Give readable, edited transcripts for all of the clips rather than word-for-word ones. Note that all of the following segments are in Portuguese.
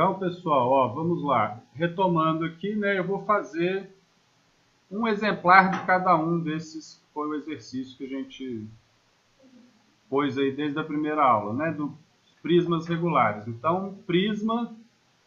Então, pessoal, ó, vamos lá. Retomando aqui, né, eu vou fazer um exemplar de cada um desses, que foi o exercício que a gente pôs aí desde a primeira aula, né, dos prismas regulares. Então, prisma,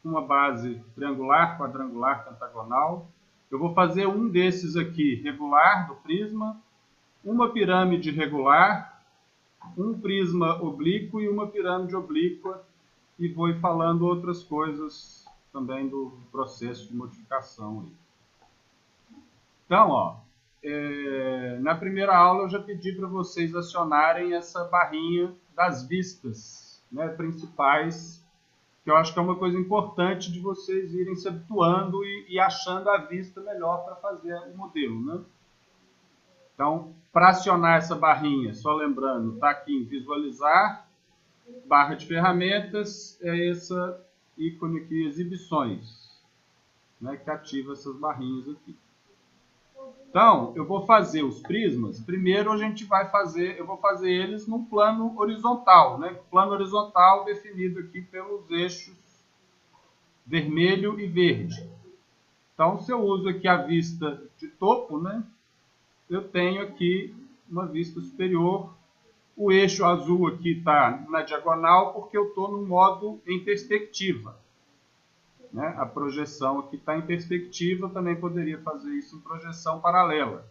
uma base triangular, quadrangular, pentagonal. Eu vou fazer um desses aqui regular, do prisma, uma pirâmide regular, um prisma oblíquo e uma pirâmide oblíqua, e vou ir falando outras coisas também do processo de modificação. Então, ó, na primeira aula eu já pedi para vocês acionarem essa barrinha das vistas, né, principais, que eu acho que é uma coisa importante de vocês irem se habituando e achando a vista melhor para fazer o modelo, né? Então, para acionar essa barrinha, só lembrando, está aqui em visualizar, barra de ferramentas, é essa ícone aqui, exibições, né, que ativa essas barrinhas aqui. Então, eu vou fazer os prismas. Primeiro eu vou fazer eles num plano horizontal, né? Plano horizontal definido aqui pelos eixos vermelho e verde. Então, se eu uso aqui a vista de topo, né, eu tenho aqui uma vista superior. O eixo azul aqui está na diagonal porque eu estou no modo em perspectiva, né? A projeção aqui está em perspectiva, também poderia fazer isso em projeção paralela.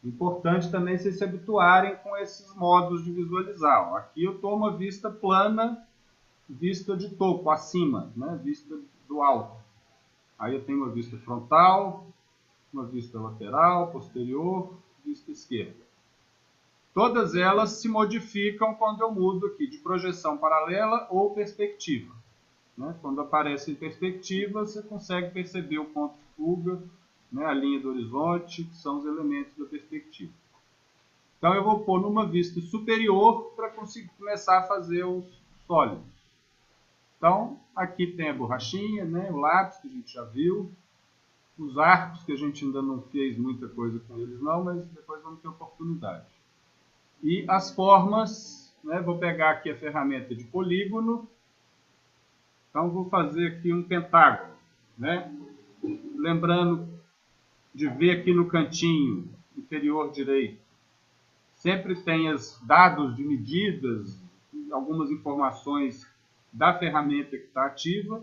Importante também vocês se habituarem com esses modos de visualizar. Aqui eu estou uma vista plana, vista de topo, acima, né? Vista do alto. Aí eu tenho uma vista frontal, uma vista lateral, posterior, vista esquerda. Todas elas se modificam quando eu mudo aqui de projeção paralela ou perspectiva, né? Quando aparece em perspectiva, você consegue perceber o ponto de fuga, né, a linha do horizonte, que são os elementos da perspectiva. Então eu vou pôr numa vista superior para conseguir começar a fazer os sólidos. Então, aqui tem a borrachinha, né, o lápis, que a gente já viu, os arcos, que a gente ainda não fez muita coisa com eles não, mas depois vamos ter oportunidade. E as formas, né, vou pegar aqui a ferramenta de polígono. Então, vou fazer aqui um pentágono, né? Lembrando de ver aqui no cantinho inferior direito, sempre tem os dados de medidas, algumas informações da ferramenta que está ativa,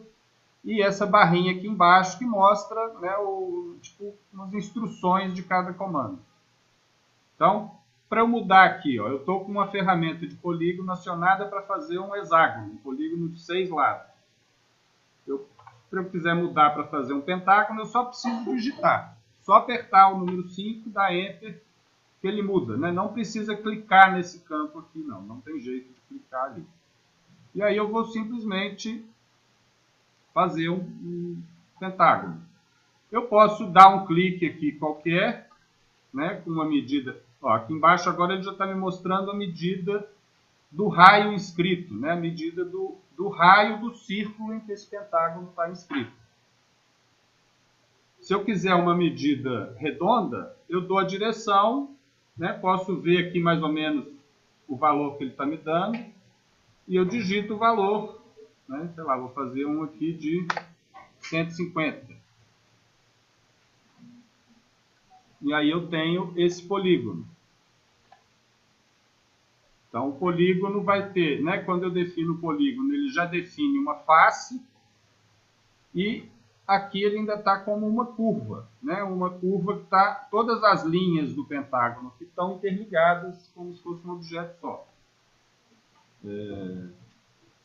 e essa barrinha aqui embaixo que mostra, né, umas instruções de cada comando. Então, para eu mudar aqui, ó, eu estou com uma ferramenta de polígono acionada para fazer um hexágono, um polígono de 6 lados. Se eu quiser mudar para fazer um pentágono, eu só preciso digitar. Só apertar o número 5, dar Enter, que ele muda, né? Não precisa clicar nesse campo aqui, não. Não tem jeito de clicar ali. E aí eu vou simplesmente fazer um pentágono. Eu posso dar um clique aqui qualquer, né, com uma medida. Ó, aqui embaixo agora ele já está me mostrando a medida do raio inscrito, né? A medida do raio do círculo em que esse pentágono está inscrito. Se eu quiser uma medida redonda, eu dou a direção, né? Posso ver aqui mais ou menos o valor que ele está me dando, e eu digito o valor, né? Sei lá, vou fazer um aqui de 150. E aí eu tenho esse polígono. Então, o polígono vai ter, né, quando eu defino o polígono, ele já define uma face, e aqui ele ainda está como uma curva, né, uma curva que está, todas as linhas do pentágono que estão interligadas como se fosse um objeto só.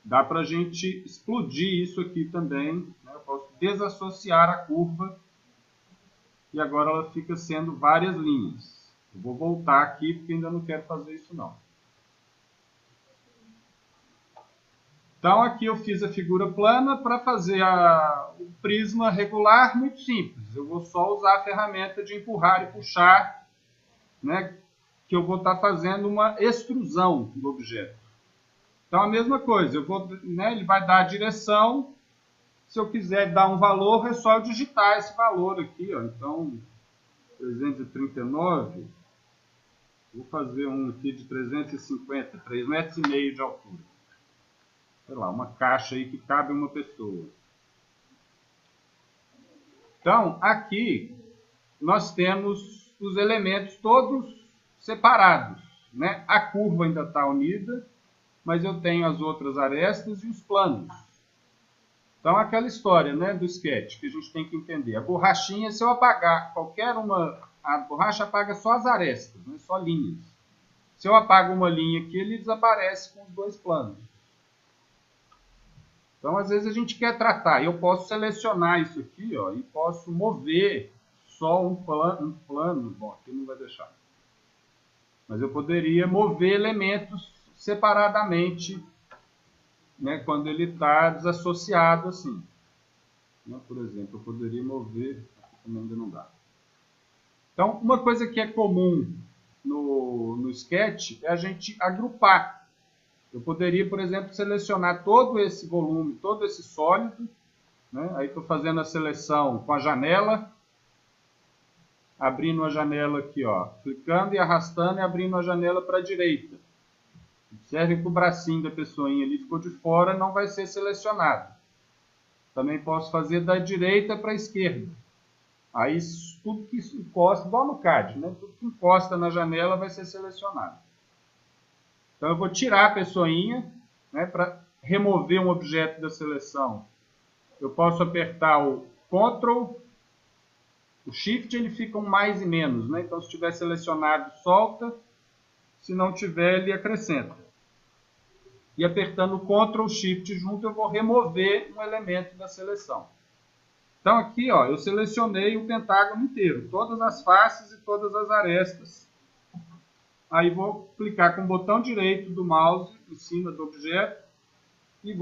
Dá para a gente explodir isso aqui também, né, eu posso desassociar a curva, e agora ela fica sendo várias linhas. Eu vou voltar aqui porque ainda não quero fazer isso não. Então, aqui eu fiz a figura plana. Para fazer o prisma regular, muito simples. Eu vou só usar a ferramenta de empurrar e puxar, né, que eu vou estar fazendo uma extrusão do objeto. Então, a mesma coisa, né, ele vai dar a direção. Se eu quiser dar um valor, é só eu digitar esse valor aqui. Ó. Então, 339, vou fazer um aqui de 350, 3,5 metros de altura. Sei lá, uma caixa aí que cabe uma pessoa. Então, aqui nós temos os elementos todos separados, né? A curva ainda está unida, mas eu tenho as outras arestas e os planos. Então, aquela história, né, do sketch que a gente tem que entender. A borrachinha, se eu apagar qualquer uma... A borracha apaga só as arestas, né, só linhas. Se eu apago uma linha aqui, ele desaparece com os dois planos. Então, às vezes a gente quer tratar. Eu posso selecionar isso aqui, ó, e posso mover só um plano. Bom, aqui não vai deixar. Mas eu poderia mover elementos separadamente, né, quando ele está desassociado assim. Né, por exemplo, eu poderia mover, aqui também ainda não dá. Então, uma coisa que é comum no Sketch é a gente agrupar. Eu poderia, por exemplo, selecionar todo esse volume, todo esse sólido, né? Aí estou fazendo a seleção com a janela, abrindo a janela aqui, ó, clicando e arrastando e abrindo a janela para a direita. Observe que o bracinho da pessoinha ali ficou de fora, não vai ser selecionado. Também posso fazer da direita para a esquerda. Aí tudo que encosta, igual no CAD, né? Tudo que encosta na janela vai ser selecionado. Então eu vou tirar a pessoinha, né, para remover um objeto da seleção. Eu posso apertar o Ctrl, o Shift ele fica um mais e menos, né? Então se tiver selecionado, solta, se não tiver, ele acrescenta. E apertando o Ctrl Shift junto, eu vou remover um elemento da seleção. Então aqui, ó, eu selecionei o pentágono inteiro, todas as faces e todas as arestas. Aí vou clicar com o botão direito do mouse em cima do objeto e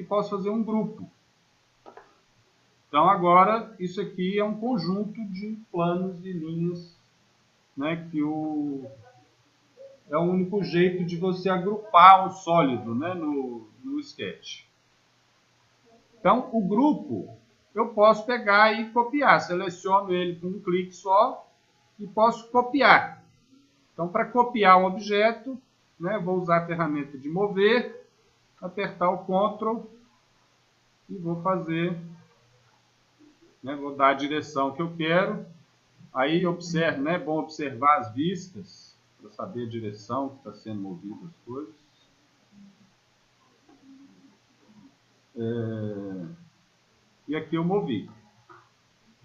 posso fazer um grupo. Então agora isso aqui é um conjunto de planos e linhas, né, que é o único jeito de você agrupar o sólido, né, no Sketch. Então o grupo eu posso pegar e copiar. Seleciono ele com um clique só e posso copiar. Então, para copiar um objeto, né, vou usar a ferramenta de mover, apertar o Ctrl e vou fazer, né, vou dar a direção que eu quero. Aí observe, né, é bom observar as vistas para saber a direção que está sendo movida as coisas. E aqui eu movi.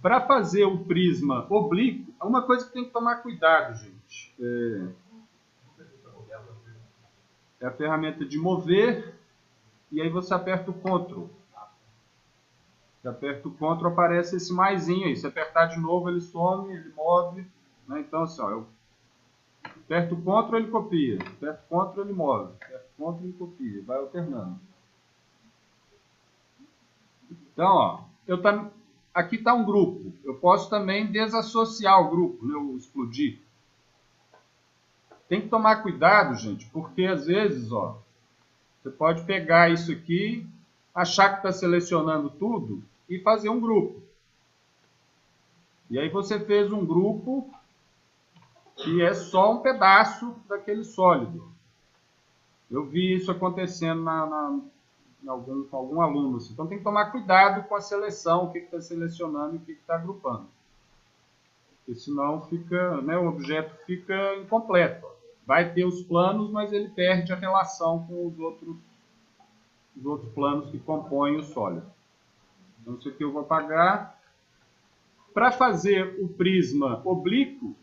Para fazer o prisma oblíquo, uma coisa que tem que tomar cuidado, gente. É a ferramenta de mover, e aí você aperta o Ctrl. Você aperta o Ctrl, aparece esse maisinho aí. Se apertar de novo, ele some, ele move. Né? Então, assim, ó, eu aperto o Ctrl, ele copia. Aperto o Ctrl, ele move. Aperto o Ctrl, ele copia. Vai alternando. Então, ó, aqui está um grupo. Eu posso também desassociar o grupo, né, ou explodir. Tem que tomar cuidado, gente, porque às vezes, ó, você pode pegar isso aqui, achar que está selecionando tudo e fazer um grupo. E aí você fez um grupo que é só um pedaço daquele sólido. Eu vi isso acontecendo com algum aluno. Assim. Então tem que tomar cuidado com a seleção, o que está selecionando e o que está agrupando. Porque senão fica, né, o objeto fica incompleto. Vai ter os planos, mas ele perde a relação com os outros planos que compõem o sólido. Então isso aqui eu vou apagar. Para fazer o prisma oblíquo,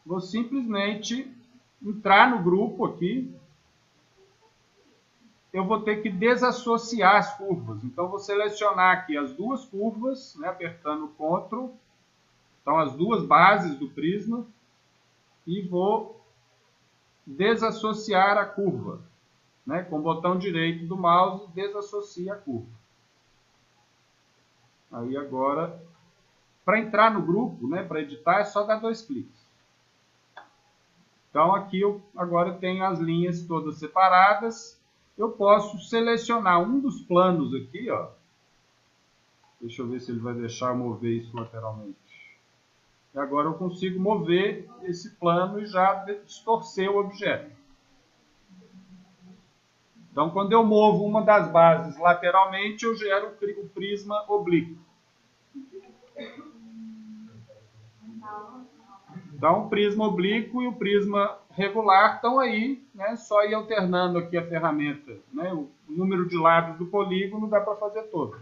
vou simplesmente entrar no grupo aqui. Eu vou ter que desassociar as curvas. Então vou selecionar aqui as duas curvas, né, apertando o Ctrl. Então as duas bases do prisma. E vou desassociar a curva. Né, com o botão direito do mouse, desassocia a curva. Aí agora, para entrar no grupo, né, para editar, é só dar 2 cliques. Então aqui eu agora tenho as linhas todas separadas. Eu posso selecionar um dos planos aqui, ó. Deixa eu ver se ele vai deixar eu mover isso lateralmente. E agora eu consigo mover esse plano e já distorcer o objeto. Então, quando eu movo uma das bases lateralmente, eu gero o prisma oblíquo. Então, o prisma oblíquo e o prisma regular estão aí, né? Só ir alternando aqui a ferramenta, né? O número de lados do polígono dá para fazer todo.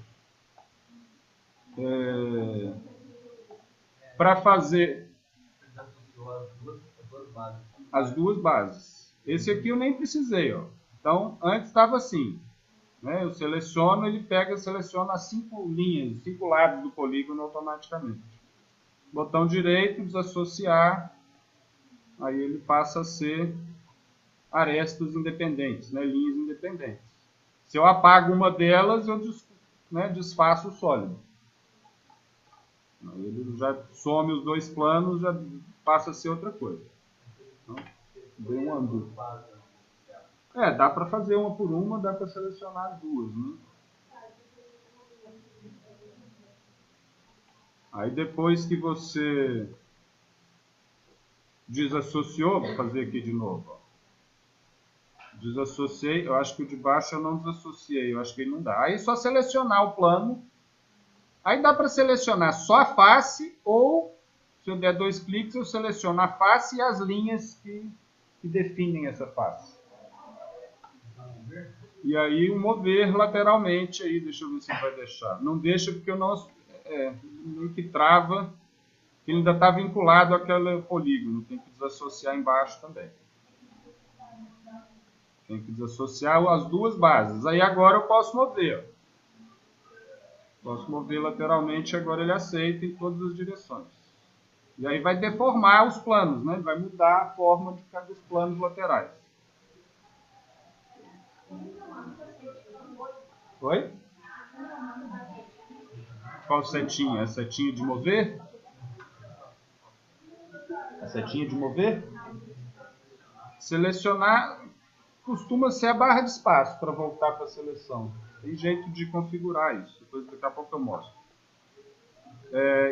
Para fazer as duas bases. Esse aqui eu nem precisei, ó. Então, antes estava assim, né? Eu seleciono, ele pega e seleciona as 5 linhas, 5 lados do polígono automaticamente. Botão direito, desassociar, aí ele passa a ser arestas independentes, né? Linhas independentes. Se eu apago uma delas, eu desfaço o sólido. Aí ele já some os dois planos, já passa a ser outra coisa. Então, dei um undo. Dá para fazer uma por uma, dá para selecionar as duas, né? Aí depois que você desassociou, vou fazer aqui de novo. Ó. Desassociei, eu acho que o de baixo eu não desassociei, eu acho que ele não dá. Aí é só selecionar o plano. Aí dá para selecionar só a face ou, se eu der 2 cliques, eu seleciono a face e as linhas que definem essa face. E aí o mover lateralmente, aí, deixa eu ver se ele vai deixar. Não deixa porque eu não... meio que trava, ele ainda está vinculado àquele polígono, tem que desassociar embaixo também. Tem que desassociar as duas bases. Aí agora eu posso mover. Posso mover lateralmente, agora ele aceita em todas as direções. E aí vai deformar os planos, né? Vai mudar a forma de cada dos planos laterais. Oi? Qual setinha? A setinha de mover? A setinha de mover? Selecionar costuma ser a barra de espaço para voltar para a seleção. Tem jeito de configurar isso. Depois daqui a pouco eu mostro.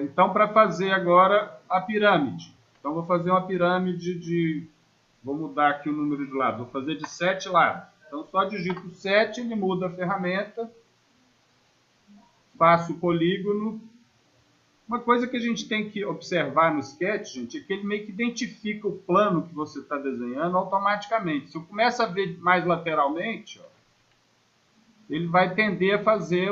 Então, para fazer agora a pirâmide. Então, vou fazer uma pirâmide de... Vou mudar aqui o número de lados. Vou fazer de 7 lados. Então, só digito 7, ele muda a ferramenta. Faço o polígono. Uma coisa que a gente tem que observar no sketch, gente, é que ele meio que identifica o plano que você está desenhando automaticamente. Se eu começo a ver mais lateralmente, ó, ele vai tender a fazer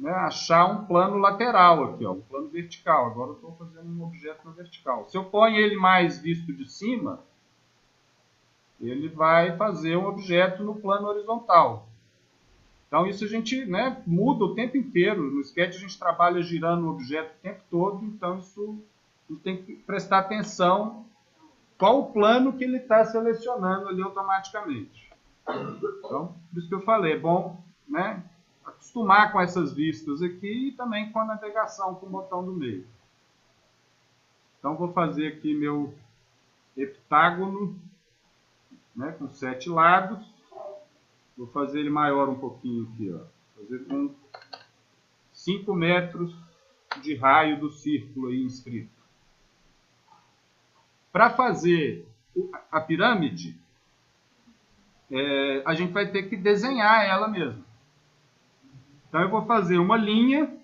achar um plano lateral aqui, ó, um plano vertical. Agora eu estou fazendo um objeto na vertical. Se eu ponho ele mais visto de cima, ele vai fazer um objeto no plano horizontal. Então isso a gente muda o tempo inteiro. No Sketch a gente trabalha girando o objeto o tempo todo, então isso a gente tem que prestar atenção qual o plano que ele está selecionando ali automaticamente. Então, por isso que eu falei, é bom acostumar com essas vistas aqui e também com a navegação com o botão do meio. Então vou fazer aqui meu heptágono com 7 lados. Vou fazer ele maior um pouquinho aqui, ó. Fazer com 5 metros de raio do círculo aí inscrito. Para fazer a pirâmide, a gente vai ter que desenhar ela mesmo. Então eu vou fazer uma linha.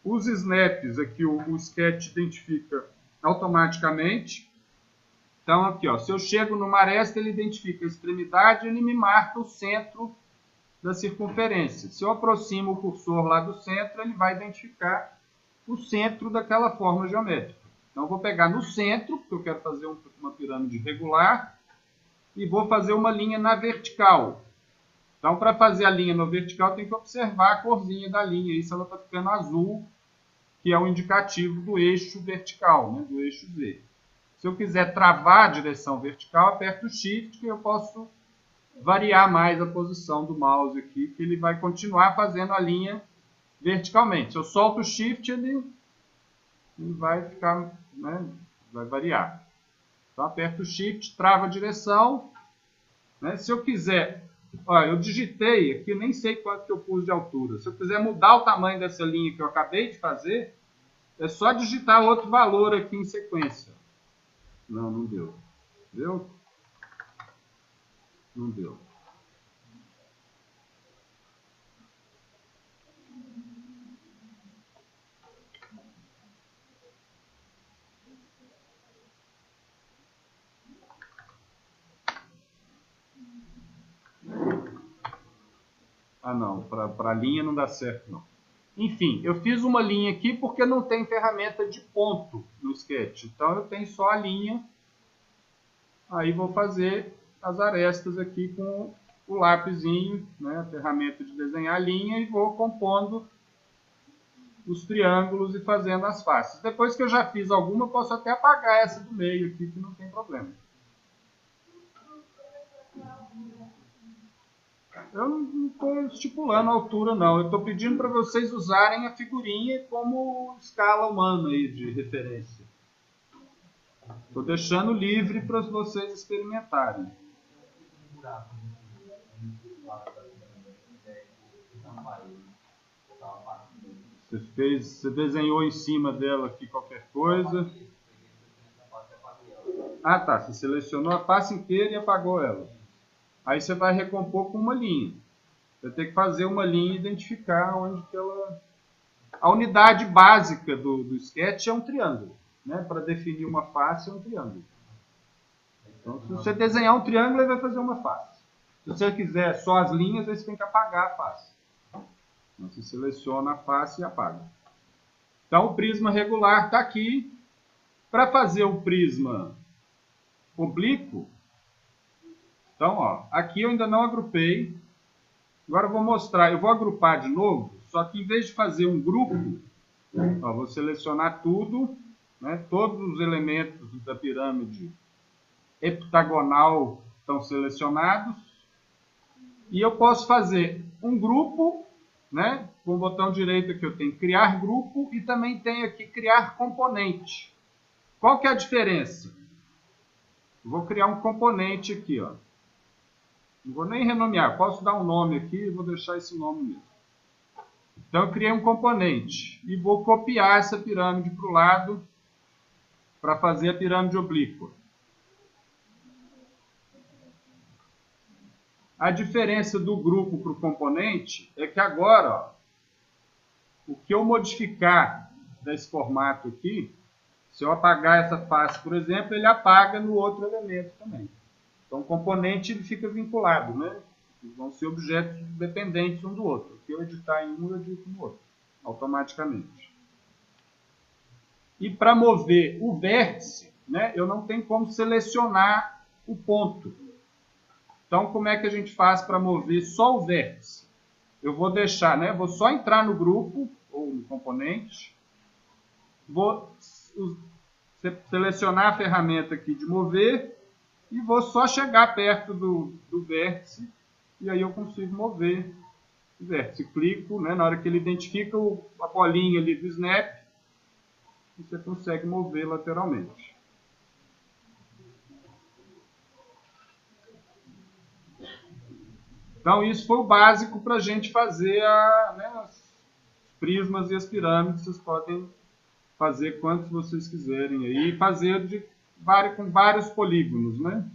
Os snaps aqui o Sketch identifica automaticamente. Então, aqui, ó, se eu chego numa aresta, ele identifica a extremidade e ele me marca o centro da circunferência. Se eu aproximo o cursor lá do centro, ele vai identificar o centro daquela forma geométrica. Então, eu vou pegar no centro, porque eu quero fazer uma pirâmide regular, e vou fazer uma linha na vertical. Então, para fazer a linha no vertical, tem que observar a corzinha da linha, aí se ela está ficando azul, que é o indicativo do eixo vertical, do eixo Z. Se eu quiser travar a direção vertical, aperto o Shift, que eu posso variar mais a posição do mouse aqui, que ele vai continuar fazendo a linha verticalmente. Se eu solto o Shift, ele vai ficar, vai variar. Então, aperto o Shift, trava a direção. Se eu quiser, eu digitei aqui, nem sei quanto que eu pus de altura. Se eu quiser mudar o tamanho dessa linha que eu acabei de fazer, é só digitar outro valor aqui em sequência. Não deu. Deu? Não deu. Ah, não, para linha não dá certo, não. Enfim, eu fiz uma linha aqui porque não tem ferramenta de ponto no Sketch. Então eu tenho só a linha. Aí vou fazer as arestas aqui com o lápisinho, né, a ferramenta de desenhar a linha, e vou compondo os triângulos e fazendo as faces. Depois que eu já fiz alguma, eu posso até apagar essa do meio aqui, que não tem problema. Eu não estou estipulando a altura, não. Eu estou pedindo para vocês usarem a figurinha como escala humana aí de referência. Estou deixando livre para vocês experimentarem. Você desenhou em cima dela aqui qualquer coisa. Ah, tá. Você selecionou a face inteira e apagou ela. Aí você vai recompor com uma linha. Você tem que fazer uma linha e identificar onde que ela... A unidade básica do sketch é um triângulo. Né? Para definir uma face é um triângulo. Então, se você desenhar um triângulo, ele vai fazer uma face. Se você quiser só as linhas, aí você tem que apagar a face. Então, você seleciona a face e apaga. Então, o prisma regular está aqui. Para fazer o prisma oblíquo, então, ó, aqui eu ainda não agrupei. Agora eu vou mostrar, eu vou agrupar de novo, só que em vez de fazer um grupo, ó, vou selecionar tudo, né, todos os elementos da pirâmide heptagonal estão selecionados. E eu posso fazer um grupo, né, com o botão direito aqui eu tenho criar grupo e também tenho aqui criar componente. Qual que é a diferença? Eu vou criar um componente aqui, ó. Não vou nem renomear, posso dar um nome aqui e vou deixar esse nome mesmo. Então eu criei um componente e vou copiar essa pirâmide para o lado para fazer a pirâmide oblíqua. A diferença do grupo para o componente é que agora, ó, o que eu modificar desse formato aqui, se eu apagar essa face, por exemplo, ele apaga no outro elemento também. Então o componente ele fica vinculado, né? Vão ser objetos dependentes um do outro. Se eu editar em um, eu edito no outro, automaticamente. E para mover o vértice, né, eu não tenho como selecionar o ponto. Então, como é que a gente faz para mover só o vértice? Eu vou deixar, né? Vou só entrar no grupo, ou no componente. Vou selecionar a ferramenta aqui de mover. E vou só chegar perto do vértice. E aí eu consigo mover o vértice. Clico, né? Na hora que ele identifica a bolinha ali do snap, você consegue mover lateralmente. Então, isso foi o básico para a gente fazer os prismas e as pirâmides. Vocês podem fazer quantos vocês quiserem aí. E fazer com vários polígonos, né?